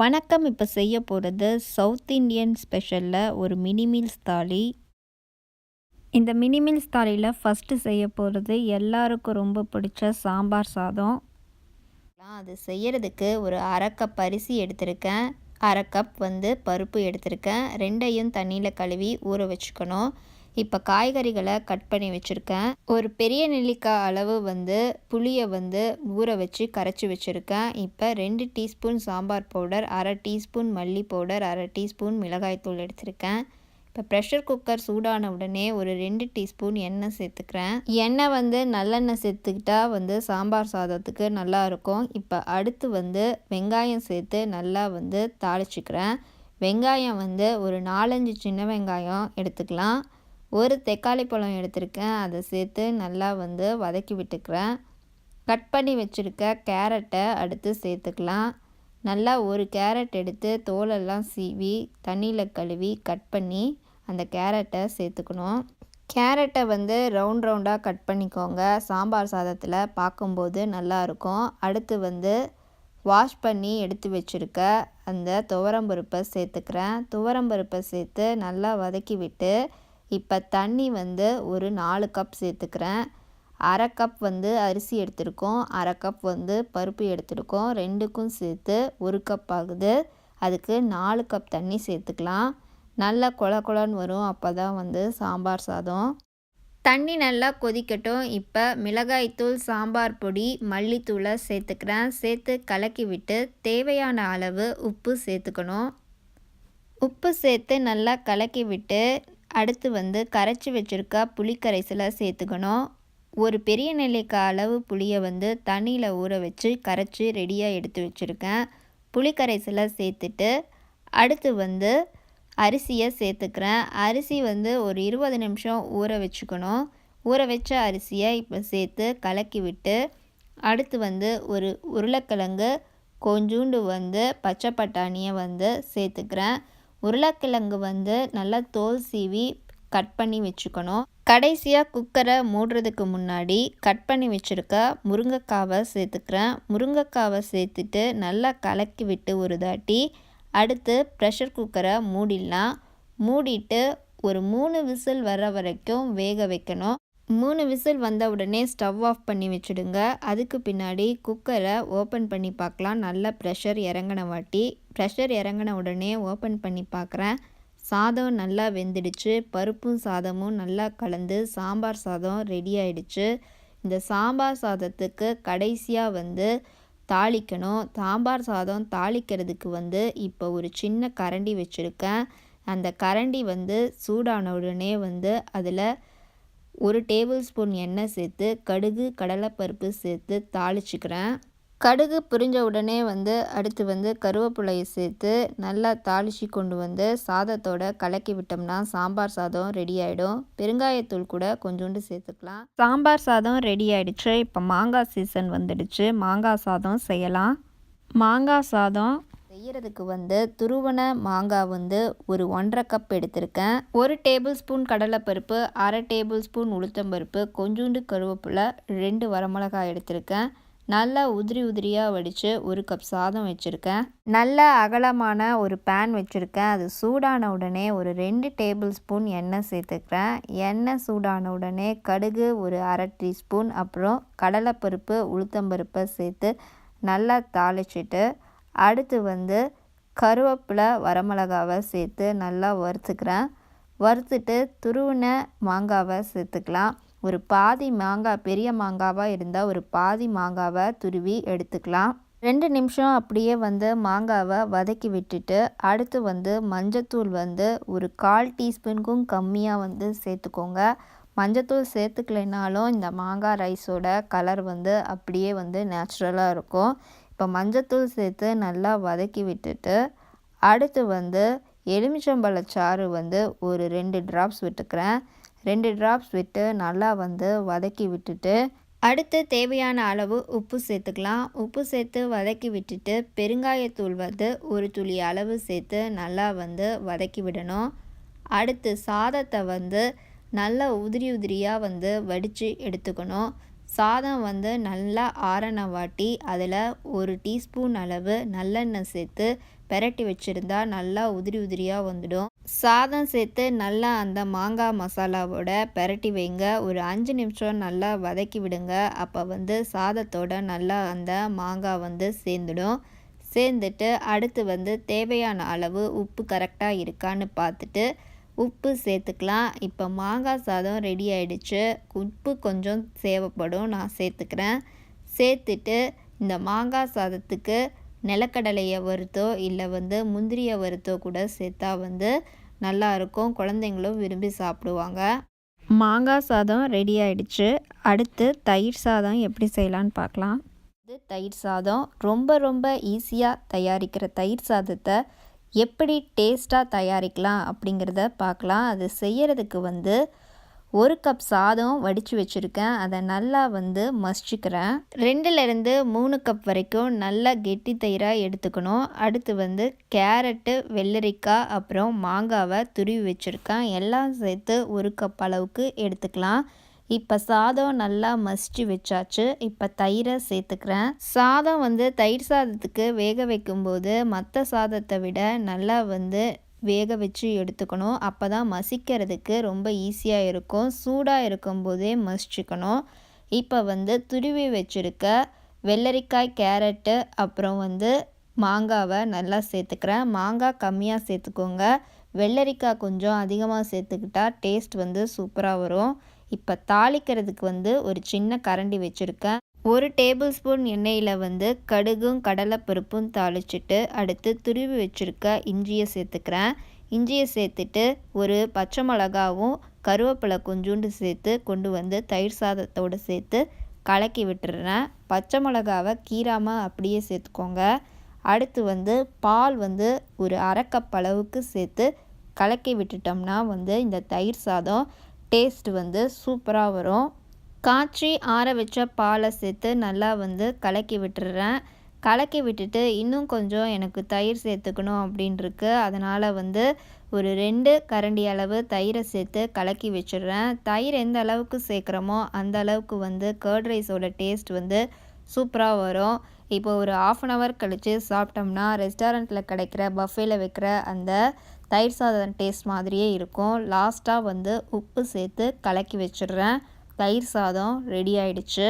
வணக்கம். இப்போ செய்ய போகிறது சவுத் இண்டியன் ஸ்பெஷலில் ஒரு மினி மீல்ஸ் தாலி. இந்த மினி மீல்ஸ் தாலியில் ஃபஸ்ட்டு செய்ய போகிறது எல்லாருக்கும் ரொம்ப பிடிச்ச சாம்பார் சாதம். அது செய்கிறதுக்கு ஒரு அரை கப் அரிசி எடுத்திருக்கேன், அரை கப் பருப்பு எடுத்திருக்கேன். ரெண்டையும் தண்ணியில் கழுவி ஊற வச்சுக்கணும். இப்போ காய்கறிகளை கட் பண்ணி வச்சுருக்கேன். ஒரு பெரிய நெல்லிக்காய் அளவு புளியை ஊற வச்சு கரைச்சி வச்சுருக்கேன். இப்போ 2 டீஸ்பூன் சாம்பார் பவுடர், அரை டீஸ்பூன் மல்லி பவுடர், அரை டீஸ்பூன் மிளகாய்த்தூள் எடுத்திருக்கேன். இப்போ ப்ரெஷர் குக்கர் சூடான உடனே ஒரு 2 டீஸ்பூன் எண்ணெய் சேர்த்துக்கிறேன். எண்ணெய் நல்லெண்ணெய் சேர்த்துக்கிட்டா சாம்பார் சாதத்துக்கு நல்லாயிருக்கும். இப்போ அடுத்து வெங்காயம் சேர்த்து நல்லா தாளிச்சிக்கிறேன். வெங்காயம் ஒரு 4-5 சின்ன வெங்காயம் எடுத்துக்கலாம். ஒரு தக்காளி பழம் எடுத்திருக்கேன், அதை சேர்த்து நல்லா வதக்கி விட்டுக்கிறேன். கட் பண்ணி வச்சுருக்க கேரட்டை அடுத்து சேர்த்துக்கலாம். நல்லா ஒரு கேரட் எடுத்து தோலெல்லாம் சீவி தண்ணியில் கழுவி கட் பண்ணி அந்த கேரட்டை சேர்த்துக்கணும். கேரட்டை ரவுண்டாக கட் பண்ணிக்கோங்க. சாம்பார் சாதத்தில் பார்க்கும்போது நல்லாயிருக்கும். அடுத்து வாஷ் பண்ணி எடுத்து வச்சுருக்க அந்த துவரம்பருப்பை சேர்த்துக்கிறேன். துவரம்பருப்பை சேர்த்து நல்லா வதக்கி விட்டு இப்போ தண்ணி ஒரு 4 கப் சேர்த்துக்கிறேன். அரை கப் அரிசி எடுத்திருக்கோம், அரை கப் பருப்பு எடுத்திருக்கோம். ரெண்டுக்கும் சேர்த்து 1 கப் ஆகுது. அதுக்கு 4 கப் தண்ணி சேர்த்துக்கலாம். நல்லா கொலன்னு வரும். அப்போ தான் சாம்பார் சாதம். தண்ணி நல்லா கொதிக்கட்டும். இப்போ மிளகாய்த்தூள், சாம்பார் பொடி, மல்லித்தூளை சேர்த்துக்கிறேன். சேர்த்து கலக்கி விட்டு தேவையான அளவு உப்பு சேர்த்துக்கணும். உப்பு சேர்த்து நல்லா கலக்கி விட்டு அடுத்து கரைச்சி வச்சுருக்க புளிக்கரைசலை சேர்த்துக்கணும். ஒரு பெரிய நெல்லிக்காய் அளவு புளியை தண்ணியில் ஊற வச்சு கரைச்சி ரெடியாக எடுத்து வச்சுருக்கேன். புளிக்கரைசலை சேர்த்துட்டு அடுத்து அரிசியை சேர்த்துக்கிறேன். அரிசி ஒரு 20 நிமிஷம் ஊற வச்சுக்கணும். ஊற வச்ச அரிசியை இப்போ சேர்த்து கலக்கி விட்டு அடுத்து ஒரு உருளைக்கிழங்கு, கொஞ்சோண்டு பச்சை பட்டாணியை சேர்த்துக்கிறேன். உருளைக்கிழங்கு நல்லா தோல் சீவி கட் பண்ணி வச்சுக்கணும். கடைசியாக குக்கரை மூடுறதுக்கு முன்னாடி கட் பண்ணி வச்சுருக்க முருங்கைக்காவை சேர்த்துக்கிறேன். முருங்கைக்காவை சேர்த்துட்டு நல்லா கலக்கி விட்டு ஒரு தாட்டி அடுத்து ப்ரெஷர் குக்கரை மூடிடலாம். மூடிட்டு ஒரு 3 விசில் வர வரைக்கும் வேக வைக்கணும். 3 விசில் வந்த உடனே ஸ்டவ் ஆஃப் பண்ணி வச்சுடுங்க. அதுக்கு பின்னாடி குக்கரை ஓப்பன் பண்ணி பார்க்கலாம். நல்லா ப்ரெஷர் இறங்கின வாட்டி ப்ரெஷர் இறங்கின உடனே ஓப்பன் பண்ணி பார்க்குறேன். சாதம் நல்லா வெந்துடுச்சு. பருப்பும் சாதமும் நல்லா கலந்து சாம்பார் சாதம் ரெடி ஆயிடுச்சு. இந்த சாம்பார் சாதத்துக்கு கடைசியாக தாளிக்கணும். சாம்பார் சாதம் தாளிக்கிறதுக்கு இப்போ ஒரு சின்ன கரண்டி வச்சுருக்கேன். அந்த கரண்டி சூடான உடனே அதில் 1 டேபிள் ஸ்பூன் எண்ணெய் சேர்த்து கடுகு, கடலைப்பருப்பு சேர்த்து தாளிச்சிக்கிறேன். கடுகு புரிஞ்ச உடனே அடுத்து கருவேப்பிலையை சேர்த்து நல்லா தாளித்து கொண்டு சாதத்தோட கலக்கி விட்டோம்னா சாம்பார் சாதம் ரெடி ஆகிடும். பெருங்காயத்தூள் கூட கொஞ்சோண்டு சேர்த்துக்கலாம். சாம்பார் சாதம் ரெடி ஆகிடுச்சு. இப்போ மாங்காய் சீசன் வந்துடுச்சு. மாங்காய் சாதம் செய்யலாம். மாங்காய் சாதம் செய்கிறதுக்கு துருவன மாங்காய் ஒரு 1.5 கப் எடுத்திருக்கேன். 1 டேபிள் ஸ்பூன் கடலைப்பருப்பு, அரை டேபிள் ஸ்பூன் உளுத்தம்பருப்பு, கொஞ்சோண்டு கருவேப்பிலை, 2 வரமிளகாய் எடுத்திருக்கேன். நல்லா உதிரியாக வடித்து 1 கப் சாதம் வச்சுருக்கேன். நல்ல அகலமான ஒரு பேன் வச்சுருக்கேன். அது சூடான உடனே ஒரு 2 டேபிள் ஸ்பூன் எண்ணெய் சேர்த்துக்கிறேன். எண்ணெய் சூடான உடனே கடுகு ஒரு அரை டீஸ்பூன், அப்புறம் கடலைப்பருப்பு, உளுத்தம்பருப்பை சேர்த்து நல்லா தாளிச்சிட்டு அடுத்து கருவேப்பிலை, வரமிளகாவை சேர்த்து நல்லா வறுத்துக்கிறேன். வறுத்துட்டு துருவின மாங்காவை சேர்த்துக்கலாம். ஒரு பாதி மாங்காய், பெரிய மாங்காவாக இருந்தால் ஒரு பாதி மாங்காவை துருவி எடுத்துக்கலாம். 2 நிமிஷம் அப்படியே மாங்காவை வதக்கி விட்டுட்டு அடுத்து மஞ்சத்தூள் ஒரு 1/4 டீஸ்பூனுக்கும் கம்மியாக சேர்த்துக்கோங்க. மஞ்சத்தூள் சேர்த்துக்கலைனாலும் இந்த மாங்காய் ரைஸோட கலர் அப்படியே நேச்சுரலாக இருக்கும். இப்போ மஞ்சத்தூள் சேர்த்து நல்லா வதக்கி விட்டுட்டு அடுத்து எலுமிச்சம்பழச்சாறு ஒரு 2 ட்ராப்ஸ் விட்டுக்கிறேன். 2 ட்ராப்ஸ் விட்டு நல்லா வதக்கி விட்டுட்டு அடுத்து தேவையான அளவு உப்பு சேர்த்துக்கலாம். உப்பு சேர்த்து வதக்கி விட்டுட்டு பெருங்காயத்தூள் ஒரு துளி அளவு சேர்த்து நல்லா வதக்கி விடணும். அடுத்து சாதத்தை நல்லா உதிரியாக வடித்து எடுத்துக்கணும். சாதம் வந்து நல்லா ஆறின வாட்டி அதில் 1 டீஸ்பூன் அளவு நல்லெண்ணெய் சேர்த்து பெரட்டி வச்சுருந்தா நல்லா உதிரி உதிரியாக வந்துடும். சாதம் சேர்த்து நல்லா அந்த மாங்காய் மசாலாவோட பெரட்டி வைங்க. ஒரு 5 நிமிஷம் நல்லா வதக்கி விடுங்க. அப்போ வந்து சாதத்தோட நல்லா அந்த மாங்காய் வந்து சேர்ந்துடும். சேர்ந்துட்டு அடுத்து வந்து தேவையான அளவு உப்பு கரெக்டாக இருக்கான்னு பார்த்துட்டு உப்பு சேர்த்துக்கலாம். இப்போ மாங்காய் சாதம் ரெடி ஆகிடுச்சு. உப்பு கொஞ்சம் தேவைப்படும், நான் சேர்த்துக்கிறேன். சேர்த்துட்டு இந்த மாங்காய் சாதத்துக்கு நிலக்கடலையை வறுத்தோ இல்லை வந்து முந்திரியை வறுத்தோ கூட சேர்த்தா வந்து நல்லாயிருக்கும். குழந்தைங்களும் விரும்பி சாப்பிடுவாங்க. மாங்காய் சாதம் ரெடி ஆகிடுச்சு. அடுத்து தயிர் சாதம் எப்படி செய்யலான்னு பார்க்கலாம். இது தயிர் சாதம் ரொம்ப ரொம்ப ஈஸியாக தயாரிக்கிற தயிர் சாதத்தை எப்படி டேஸ்ட்டாக தயாரிக்கலாம் அப்படிங்கிறத பார்க்கலாம். அது செய்கிறதுக்கு வந்து 1 கப் சாதம் வடித்து வச்சுருக்கேன். அதை நல்லா வந்து மசிச்சுக்கிறேன். 2லேருந்து 3 கப் வரைக்கும் நல்லா கெட்டி தயிராக எடுத்துக்கணும். அடுத்து வந்து கேரட்டு, வெள்ளரிக்காய், அப்புறம் மாங்காவை துருவி வச்சுருக்கேன். எல்லாம் சேர்த்து 1 கப் அளவுக்கு எடுத்துக்கலாம். இப்போ சாதம் நல்லா மசிச்சு வச்சாச்சு. இப்போ தயிரை சேர்த்துக்கிறேன். சாதம் வந்து தயிர் சாதத்துக்கு வேக வைக்கும்போது மற்ற சாதத்தை விட நல்லா வந்து வேக வச்சு எடுத்துக்கணும். அப்போ தான் மசிக்கிறதுக்கு ரொம்ப ஈஸியாக இருக்கும். சூடாக இருக்கும்போதே மசிச்சுக்கணும். இப்போ வந்து துருவி வச்சுருக்க வெள்ளரிக்காய், கேரட்டு, அப்புறம் வந்து மாங்காவை நல்லா சேர்த்துக்கிறேன். மாங்காய் கம்மியாக சேர்த்துக்கோங்க. வெள்ளரிக்காய் கொஞ்சம் அதிகமாக சேர்த்துக்கிட்டா டேஸ்ட் வந்து சூப்பராக வரும். இப்போ தாளிக்கிறதுக்கு வந்து ஒரு சின்ன கரண்டி வச்சுருக்கேன். 1 டேபிள் ஸ்பூன் எண்ணெயில் வந்து கடுகும் கடலைப்பருப்பும் தாளிச்சிட்டு அடுத்து துருவி வச்சுருக்க இஞ்சியை சேர்த்துக்கிறேன். இஞ்சியை சேர்த்துட்டு ஒரு பச்சை மிளகாவும் கருவேப்பிலை கொஞ்சோண்டு சேர்த்து கொண்டு வந்து தயிர் சாதத்தோடு சேர்த்து கலக்கி விட்டுறேன். பச்சை மிளகாவை கீராமல் அப்படியே சேர்த்துக்கோங்க. அடுத்து வந்து பால் வந்து ஒரு 1/2 கப் அளவுக்கு சேர்த்து கலக்கி விட்டுட்டோம்னா வந்து இந்த தயிர் சாதம் டேஸ்ட் வந்து சூப்பராக வரும். காய்ச்சி ஆற வச்ச பாலை சேர்த்து நல்லா வந்து கலக்கி விட்டுறேன். கலக்கி விட்டுட்டு இன்னும் கொஞ்சம் எனக்கு தயிர் சேர்த்துக்கணும் அப்படின்ருக்கு. அதனால் வந்து ஒரு 2 கரண்டி அளவு தயிரை சேர்த்து கலக்கி வச்சிடுறேன். தயிர் எந்த அளவுக்கு சேர்க்குறோமோ அந்த அளவுக்கு வந்து கர்ட் ரைஸோட டேஸ்ட் வந்து சூப்பராக வரும். இப்போ ஒரு 1/2 hour கழித்து சாப்பிட்டோம்னா ரெஸ்டாரண்ட்டில் கிடைக்கிற பஃபேல வைக்கிற அந்த தயிர் சாதம் டேஸ்ட் மாதிரியே இருக்கும். லாஸ்ட்டாக வந்து உப்பு சேர்த்து கலக்கி வச்சிடுறேன். தயிர் சாதம் ரெடி ஆயிடுச்சு.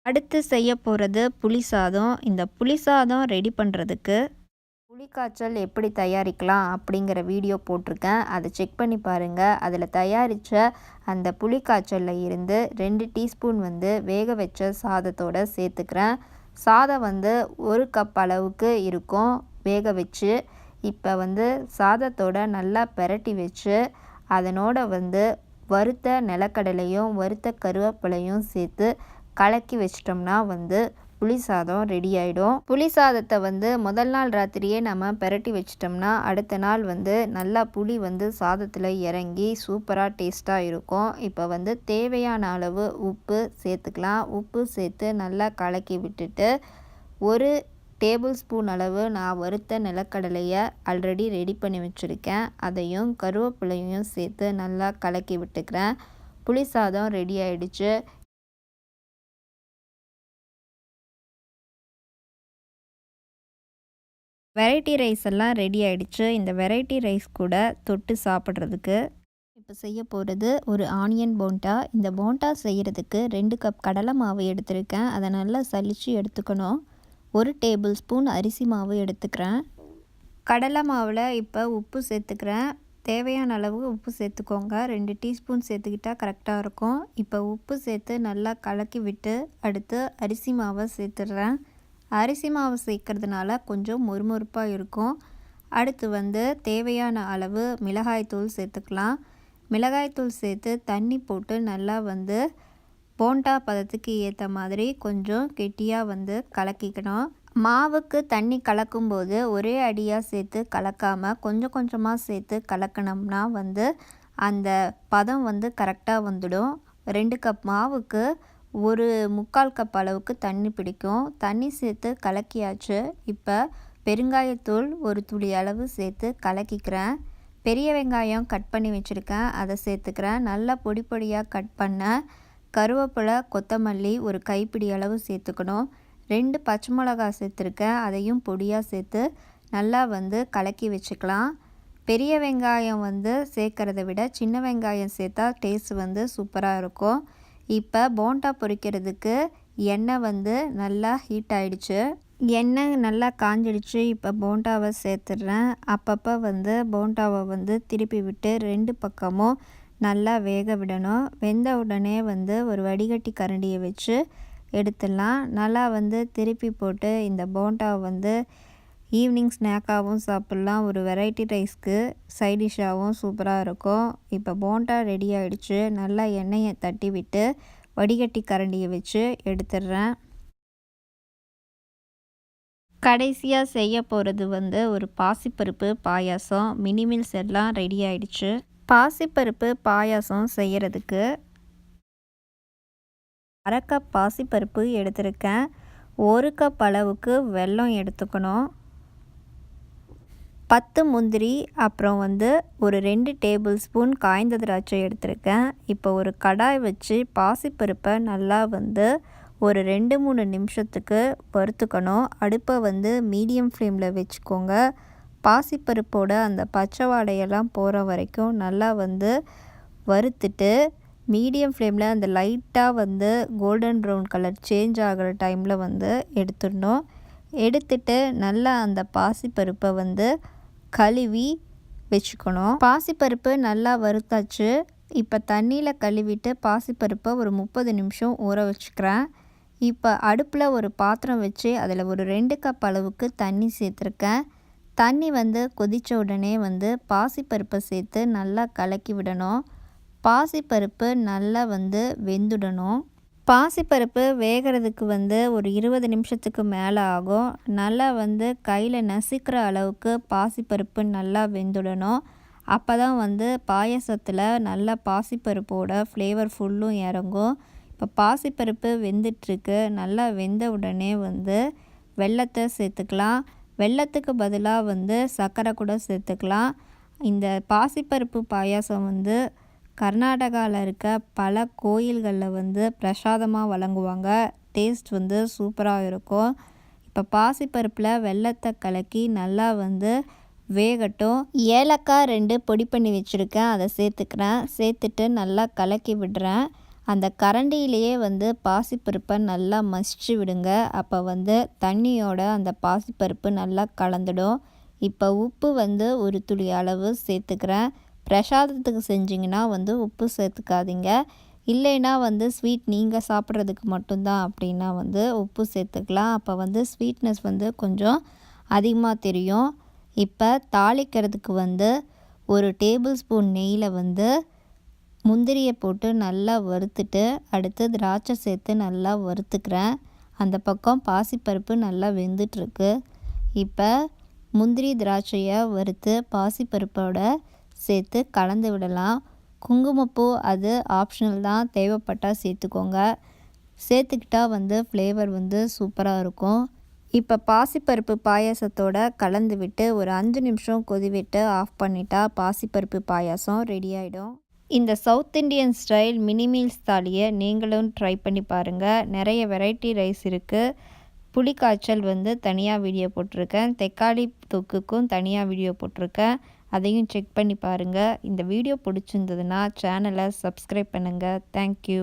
அடுத்து செய்ய போகிறது புளி சாதம். இந்த புளி சாதம் ரெடி பண்ணுறதுக்கு புளிக்காய்ச்சல் எப்படி தயாரிக்கலாம் அப்படிங்கிற வீடியோ போட்டிருக்கேன். அதை செக் பண்ணி பாருங்கள். அதில் தயாரித்த அந்த புளிக்காய்ச்சலில் இருந்து 2 டீஸ்பூன் வந்து வேக வச்ச சாதத்தோடு சேர்த்துக்கிறேன். சாதம் வந்து 1 கப் அளவுக்கு இருக்கும் வேக வச்சு. இப்போ வந்து சாதத்தோட நல்லா பெரட்டி வச்சு அதனோட வந்து வறுத்த நிலக்கடலையும் வறுத்த கருவேப்பிலையும் சேர்த்து கலக்கி வச்சிட்டோம்னா வந்து புளி சாதம் ரெடி ஆகிடும். புளி சாதத்தை வந்து முதல் நாள் ராத்திரியே நம்ம பெரட்டி வச்சிட்டோம்னா அடுத்த நாள் வந்து நல்லா புளி வந்து சாதத்தில் இறங்கி சூப்பராக டேஸ்ட்டாக இருக்கும். இப்போ வந்து தேவையான அளவு உப்பு சேர்த்துக்கலாம். உப்பு சேர்த்து நல்லா கலக்கி விட்டுட்டு 1 டேபிள் ஸ்பூன் அளவு நான் வறுத்த நிலக்கடலையை ஆல்ரெடி ரெடி பண்ணி வச்சுருக்கேன். அதையும் கருவேப்பிலையும் சேர்த்து நல்லா கலக்கி விட்டுக்கிறேன். புளி சாதம் ரெடி ஆகிடுச்சு. வெரைட்டி ரைஸ் எல்லாம் ரெடி ஆகிடுச்சு. இந்த வெரைட்டி ரைஸ் கூட தொட்டு சாப்பிட்றதுக்கு இப்போ செய்ய போகிறது ஒரு ஆனியன் போண்டா. இந்த போண்டா செய்கிறதுக்கு 2 கப் கடலை மாவு எடுத்திருக்கேன். அதை நல்லா சலிச்சு எடுத்துக்கணும். 1 டேபிள் ஸ்பூன் அரிசி மாவு எடுத்துக்கிறேன். கடலை மாவில் இப்போ உப்பு சேர்த்துக்கிறேன். தேவையான அளவு உப்பு சேர்த்துக்கோங்க. 2 டீஸ்பூன் சேர்த்துக்கிட்டால் கரெக்டாக இருக்கும். இப்போ உப்பு சேர்த்து நல்லா கலக்கி விட்டு அடுத்து அரிசி மாவை சேர்த்துடுறேன். அரிசி மாவு சேர்க்கறதுனால கொஞ்சம் மொறுமொறுப்பாக இருக்கும். அடுத்து வந்து தேவையான அளவு மிளகாய்த்தூள் சேர்த்துக்கலாம். மிளகாய்த்தூள் சேர்த்து தண்ணி போட்டு நல்லா வந்து போண்டா பதத்துக்கு ஏற்ற மாதிரி கொஞ்சம் கெட்டியாக வந்து கலக்கிக்கணும். மாவுக்கு தண்ணி கலக்கும்போது ஒரே அடியாக சேர்த்து கலக்காமல் கொஞ்சம் கொஞ்சமாக சேர்த்து கலக்கணும்னா வந்து அந்த பதம் வந்து கரெக்டாக வந்துடும். 2 கப் மாவுக்கு 1/4 கப் அளவுக்கு தண்ணி பிடிக்கும். தண்ணி சேர்த்து கலக்கியாச்சு. இப்போ பெருங்காயத்தூள் 1 துளி அளவு சேர்த்து கலக்கிக்கிறேன். பெரிய வெங்காயம் கட் பண்ணி வச்சுருக்கேன், அதை சேர்த்துக்கிறேன். நல்லா பொடி பொடியாக கட் பண்ண கருவேப்பிலை, கொத்தமல்லி ஒரு கைப்பிடி அளவு சேர்த்துக்கணும். 2 பச்சை மிளகாய் சேர்த்துருக்கேன், அதையும் பொடியாக சேர்த்து நல்லா கலக்கி வச்சுக்கலாம். பெரிய வெங்காயம் சேர்க்கறத விட சின்ன வெங்காயம் சேர்த்தா டேஸ்ட் சூப்பராக இருக்கும். இப்போ போண்டா பொரிக்கிறதுக்கு எண்ணெய் நல்லா ஹீட் ஆகிடுச்சு. எண்ணெய் நல்லா காஞ்சிடுச்சு. இப்போ போண்டாவை சேர்த்துடுறேன். அப்பப்போ போண்டாவை திருப்பி விட்டு 2 பக்கமும் நல்லா வேக விடணும். வெந்த உடனே ஒரு வடிகட்டி கரண்டியை வச்சு எடுத்துடலாம். நல்லா திருப்பி போட்டு இந்த போண்டாவை ஈவினிங் ஸ்நாக்காகவும் சாப்பிட்லாம். ஒரு வெரைட்டி ரைஸ்க்கு சைட் டிஷ்ஷாகவும் சூப்பராக இருக்கும். இப்போ போண்டா ரெடி ஆகிடுச்சு. நல்லா எண்ணெயை தட்டி விட்டு வடிகட்டி கரண்டியை வச்சு எடுத்துடுறேன். கடைசியாக செய்ய போகிறது ஒரு பாசிப்பருப்பு பாயாசம். மினிமீல்ஸ் எல்லாம் ரெடி ஆகிடுச்சு. பாசிப்பருப்பு பாயாசம் செய்கிறதுக்கு 1/2 கப் பாசிப்பருப்பு எடுத்திருக்கேன். 1 கப் அளவுக்கு வெல்லம் எடுத்துக்கணும். 10 முந்திரி, அப்புறம் ஒரு 2 டேபிள் ஸ்பூன் காய்ந்த திராட்சை எடுத்திருக்கேன். இப்போ ஒரு கடாய் வச்சு பாசிப்பருப்பை நல்லா ஒரு 2-3 நிமிஷத்துக்கு வறுத்துக்கணும். அடுப்பை மீடியம் ஃப்ளேமில் வச்சுக்கோங்க. பாசிப்பருப்போட அந்த பச்சை வாடையெல்லாம் போகிற வரைக்கும் நல்லா வறுத்துட்டு மீடியம் ஃப்ளேமில் அந்த லைட்டாக கோல்டன் ப்ரௌன் கலர் சேஞ்ச் ஆகிற டைமில் எடுத்துடணும். எடுத்துட்டு நல்லா அந்த பாசிப்பருப்பை கழுவி வச்சுக்கணும். பாசிப்பருப்பு நல்லா வறுத்தாச்சு. இப்போ தண்ணியில் கழுவிட்டு பாசிப்பருப்பை ஒரு 30 நிமிஷம் ஊற வச்சுக்கிறேன். இப்போ அடுப்பில் ஒரு பாத்திரம் வச்சு அதில் ஒரு 2 கப் அளவுக்கு தண்ணி சேர்த்துருக்கேன். தண்ணி கொதித்த உடனே பாசிப்பருப்பை சேர்த்து நல்லா கலக்கி விடணும். பாசிப்பருப்பு நல்லா வெந்துடணும். பாசிப்பருப்பு வேகிறதுக்கு ஒரு 20 நிமிஷத்துக்கு மேலே ஆகும். நல்லா கையில் நசுக்கிற அளவுக்கு பாசிப்பருப்பு நல்லா வெந்துடணும். அப்போ தான் பாயசத்தில் நல்லா பாசிப்பருப்போட ஃப்ளேவர் ஃபுல்லும் இறங்கும். இப்போ பாசிப்பருப்பு வெந்துட்டுருக்கு. நல்லா வெந்த உடனே வெல்லத்தை சேர்த்துக்கலாம். வெல்லத்துக்கு பதிலாக சர்க்கரை கூட சேர்த்துக்கலாம். இந்த பாசிப்பருப்பு பாயாசம் கர்நாடகாவில் இருக்க பல கோயில்களில் பிரசாதமாக வழங்குவாங்க. டேஸ்ட் சூப்பராக இருக்கும். இப்போ பாசிப்பருப்பில் வெல்லத்தை கலக்கி நல்லா வேகட்டும். ஏலக்காய் 2 பொடி பண்ணி வச்சுருக்கேன், அதை சேர்த்துக்கிறேன். சேர்த்துட்டு நல்லா கலக்கி விடுறேன். அந்த கரண்டியிலேயே பாசிப்பருப்பை நல்லா மசிச்சு விடுங்க. அப்போ தண்ணியோட அந்த பாசிப்பருப்பு நல்லா கலந்துடும். இப்போ உப்பு ஒரு துளி அளவு சேர்த்துக்கிறேன். பிரசாதத்துக்கு செஞ்சிங்கன்னா உப்பு சேர்த்துக்காதீங்க. இல்லைன்னா ஸ்வீட் நீங்கள் சாப்பிட்றதுக்கு மட்டும்தான் அப்படின்னா உப்பு சேர்த்துக்கலாம். அப்போ ஸ்வீட்னஸ் கொஞ்சம் அதிகமாக தெரியும். இப்போ தாளிக்கிறதுக்கு ஒரு டேபிள் ஸ்பூன் நெய்யில் முந்திரியை போட்டு நல்லா வறுத்துட்டு அடுத்து திராட்சை சேர்த்து நல்லா வறுத்துக்கிறேன். அந்த பக்கம் பாசிப்பருப்பு நல்லா வெந்துட்டுருக்கு. இப்போ முந்திரி திராட்சையை வறுத்து பாசிப்பருப்போட சேர்த்து கலந்து விடலாம். குங்குமப்பூ அது ஆப்ஷனல் தான், தேவைப்பட்டால் சேர்த்துக்கோங்க. சேர்த்துக்கிட்டால் ஃப்ளேவர் சூப்பராக இருக்கும். இப்போ பாசிப்பருப்பு பாயாசத்தோட கலந்து விட்டு ஒரு 5 நிமிஷம் கொதிவிட்டு ஆஃப் பண்ணிட்டா பாசிப்பருப்பு பாயாசம் ரெடி ஆகிடும். இந்த சவுத் இண்டியன் ஸ்டைல் மினிமீல்ஸ் தாலியை நீங்களும் ட்ரை பண்ணி பாருங்கள். நிறைய வெரைட்டி ரைஸ் இருக்குது. புளிக்காய்ச்சல் தனியாக வீடியோ போட்டிருக்கேன். தக்காளி தொக்குக்கும் தனியாக வீடியோ போட்டிருக்கேன். அதையும் செக் பண்ணி பாருங்கள். இந்த வீடியோ பிடிச்சிருந்ததுன்னா சேனலை சப்ஸ்கிரைப் பண்ணுங்கள். தேங்க்யூ.